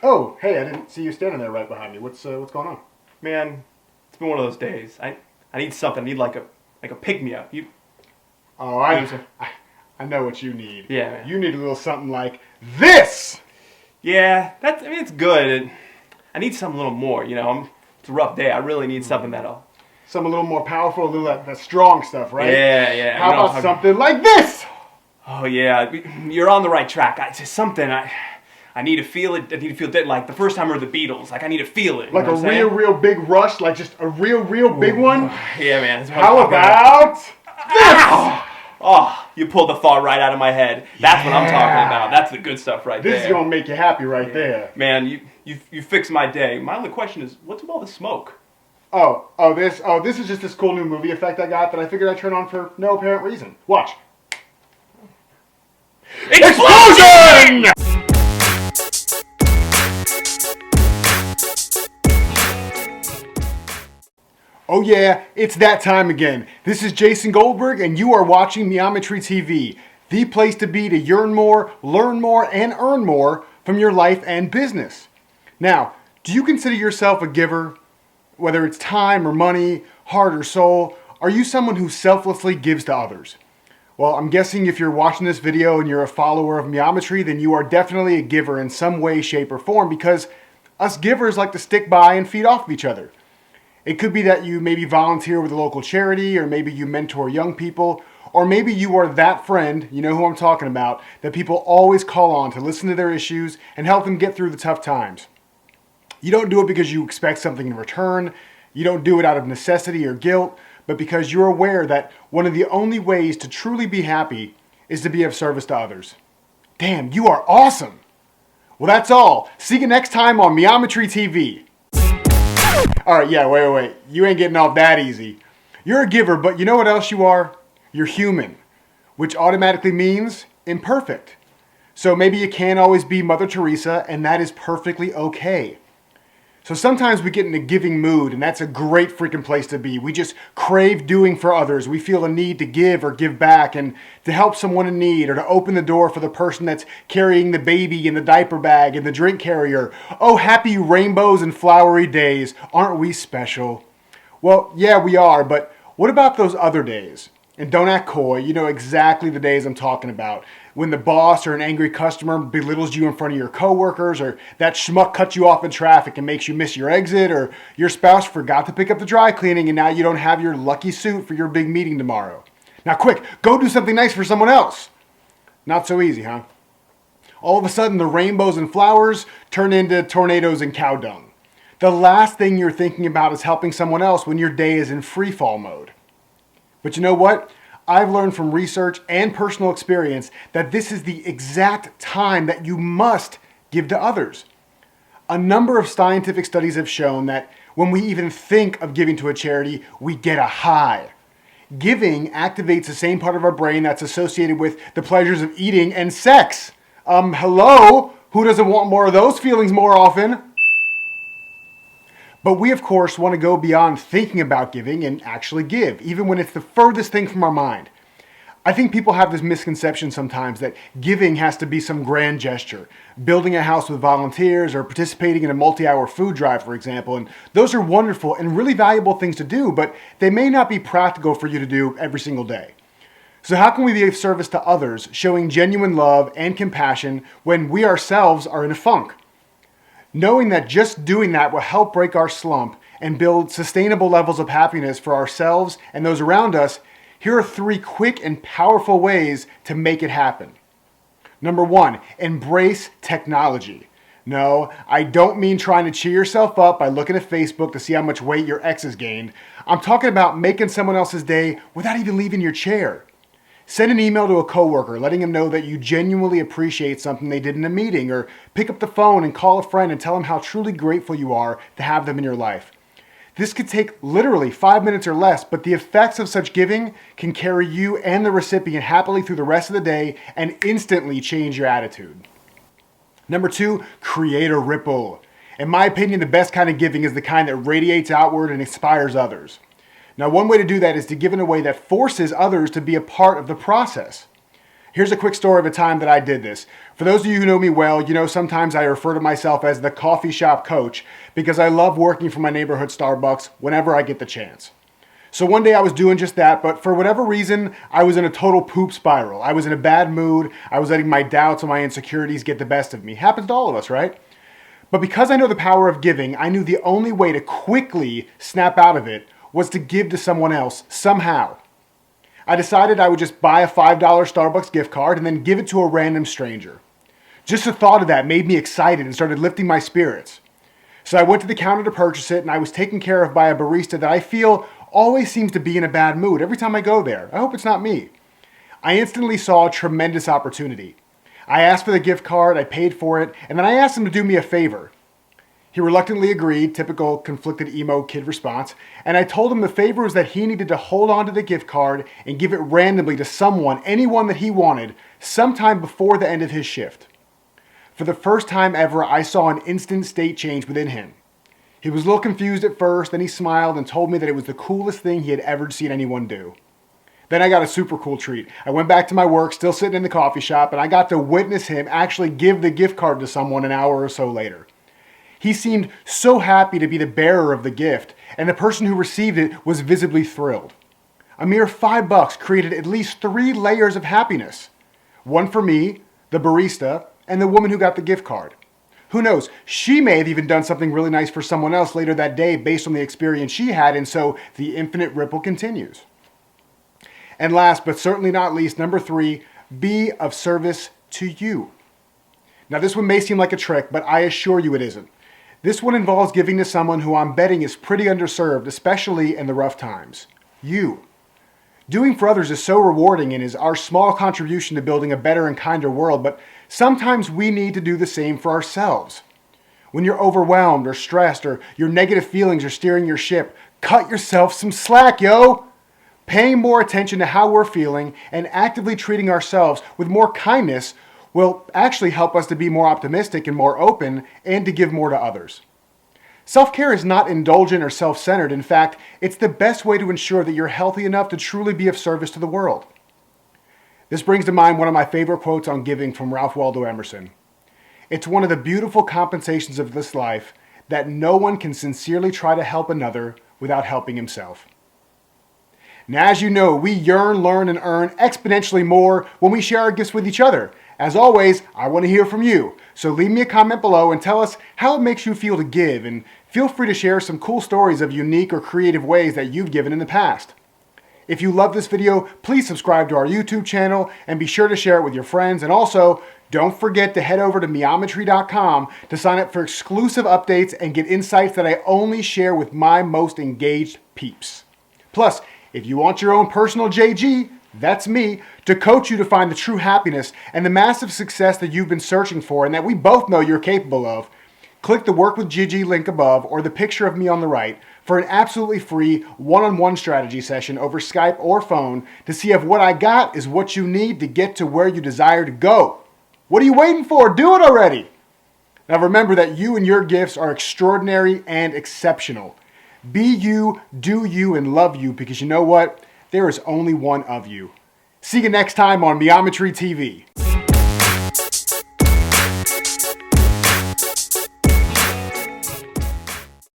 Oh, hey, I didn't see you standing there right behind me. What's going on? Man, it's been one of those days. I need something. I need like a pick-me-up. Oh, I know what you need. Yeah, man. You need a little something like this! Yeah, it's good. I need something a little more, It's a rough day. I really need something that'll... Something a little more powerful, a little that strong stuff, right? Yeah. How about something like this? Oh, yeah. You're on the right track. It's just something I need to feel it. I need to feel it like the first time I heard the Beatles. Like, I need to feel it. Like a real big rush? Like just a real big one? Yeah, man. How about this? Oh, you pulled the thought right out of my head. That's what I'm talking about. That's the good stuff right there. This is going to make you happy right there. Man, you fixed my day. My only question is, what's with all the smoke? This is just this cool new movie effect I got that I figured I'd turn on for no apparent reason. Watch. Explosion! Oh yeah, it's that time again. This is Jason Goldberg and you are watching MEometryTV, the place to be to yearn more, learn more, and earn more from your life and business. Now, do you consider yourself a giver? Whether it's time or money, heart or soul, are you someone who selflessly gives to others? Well, I'm guessing if you're watching this video and you're a follower of Meometry, then you are definitely a giver in some way, shape, or form because us givers like to stick by and feed off of each other. It could be that you maybe volunteer with a local charity, or maybe you mentor young people, or maybe you are that friend, you know who I'm talking about, that people always call on to listen to their issues and help them get through the tough times. You don't do it because you expect something in return. You don't do it out of necessity or guilt, but because you're aware that one of the only ways to truly be happy is to be of service to others. Damn, you are awesome! Well, that's all. See you next time on MEometryTV. Alright, yeah, wait. You ain't getting off that easy. You're a giver, but you know what else you are? You're human, which automatically means imperfect. So maybe you can't always be Mother Teresa, and that is perfectly okay. So sometimes we get in a giving mood, and that's a great freaking place to be. We just crave doing for others. We feel a need to give or give back and to help someone in need or to open the door for the person that's carrying the baby in the diaper bag and the drink carrier. Oh, happy rainbows and flowery days. Aren't we special? Well, yeah, we are, but what about those other days? And don't act coy, you know exactly the days I'm talking about. When the boss or an angry customer belittles you in front of your coworkers, or that schmuck cuts you off in traffic and makes you miss your exit, or your spouse forgot to pick up the dry cleaning and now you don't have your lucky suit for your big meeting tomorrow. Now quick, go do something nice for someone else. Not so easy, huh? All of a sudden the rainbows and flowers turn into tornadoes and cow dung. The last thing you're thinking about is helping someone else when your day is in free fall mode. But you know what? I've learned from research and personal experience that this is the exact time that you must give to others. A number of scientific studies have shown that when we even think of giving to a charity, we get a high. Giving activates the same part of our brain that's associated with the pleasures of eating and sex. Hello? Who doesn't want more of those feelings more often? But we, of course, want to go beyond thinking about giving and actually give, even when it's the furthest thing from our mind. I think people have this misconception sometimes that giving has to be some grand gesture. Building a house with volunteers or participating in a multi-hour food drive, for example. And those are wonderful and really valuable things to do, but they may not be practical for you to do every single day. So how can we be of service to others, showing genuine love and compassion when we ourselves are in a funk? Knowing that just doing that will help break our slump and build sustainable levels of happiness for ourselves and those around us, here are 3 quick and powerful ways to make it happen. Number 1, embrace technology. No, I don't mean trying to cheer yourself up by looking at Facebook to see how much weight your ex has gained. I'm talking about making someone else's day without even leaving your chair. Send an email to a coworker letting them know that you genuinely appreciate something they did in a meeting, or pick up the phone and call a friend and tell them how truly grateful you are to have them in your life. This could take literally 5 minutes or less, but the effects of such giving can carry you and the recipient happily through the rest of the day and instantly change your attitude. Number 2, create a ripple. In my opinion, the best kind of giving is the kind that radiates outward and inspires others. Now, one way to do that is to give in a way that forces others to be a part of the process. Here's a quick story of a time that I did this. For those of you who know me well, you know sometimes I refer to myself as the coffee shop coach because I love working for my neighborhood Starbucks whenever I get the chance. So one day I was doing just that, but for whatever reason, I was in a total poop spiral. I was in a bad mood. I was letting my doubts and my insecurities get the best of me. Happens to all of us, right? But because I know the power of giving, I knew the only way to quickly snap out of it was to give to someone else somehow. I decided I would just buy a $5 Starbucks gift card and then give it to a random stranger. Just the thought of that made me excited and started lifting my spirits. So I went to the counter to purchase it, and I was taken care of by a barista that I feel always seems to be in a bad mood every time I go there. I hope it's not me. I instantly saw a tremendous opportunity. I asked for the gift card, I paid for it, and then I asked him to do me a favor. He reluctantly agreed, typical conflicted emo kid response, and I told him the favor was that he needed to hold on to the gift card and give it randomly to someone, anyone that he wanted, sometime before the end of his shift. For the first time ever, I saw an instant state change within him. He was a little confused at first, then he smiled and told me that it was the coolest thing he had ever seen anyone do. Then I got a super cool treat. I went back to my work, still sitting in the coffee shop, and I got to witness him actually give the gift card to someone an hour or so later. He seemed so happy to be the bearer of the gift, and the person who received it was visibly thrilled. A mere $5 created at least 3 layers of happiness. One for me, the barista, and the woman who got the gift card. Who knows, she may have even done something really nice for someone else later that day based on the experience she had, and so the infinite ripple continues. And last, but certainly not least, number 3, be of service to you. Now this one may seem like a trick, but I assure you it isn't. This one involves giving to someone who I'm betting is pretty underserved, especially in the rough times. You. Doing for others is so rewarding and is our small contribution to building a better and kinder world, but sometimes we need to do the same for ourselves. When you're overwhelmed or stressed or your negative feelings are steering your ship, cut yourself some slack, yo! Paying more attention to how we're feeling and actively treating ourselves with more kindness will actually help us to be more optimistic and more open and to give more to others. Self-care is not indulgent or self-centered. In fact, it's the best way to ensure that you're healthy enough to truly be of service to the world. This brings to mind one of my favorite quotes on giving from Ralph Waldo Emerson. It's one of the beautiful compensations of this life that no one can sincerely try to help another without helping himself. Now, as you know, we yearn, learn, and earn exponentially more when we share our gifts with each other. As always, I want to hear from you. So leave me a comment below and tell us how it makes you feel to give, and feel free to share some cool stories of unique or creative ways that you've given in the past. If you love this video, please subscribe to our YouTube channel and be sure to share it with your friends. And also, don't forget to head over to MEometry.com to sign up for exclusive updates and get insights that I only share with my most engaged peeps. Plus, if you want your own personal JG, that's me, to coach you to find the true happiness and the massive success that you've been searching for and that we both know you're capable of, click the Work with Gigi link above or the picture of me on the right for an absolutely free one-on-one strategy session over Skype or phone to see if what I got is what you need to get to where you desire to go. What are you waiting for? Do it already! Now remember that you and your gifts are extraordinary and exceptional. Be you, do you, and love you, because you know what? There is only one of you. See you next time on MEometryTV.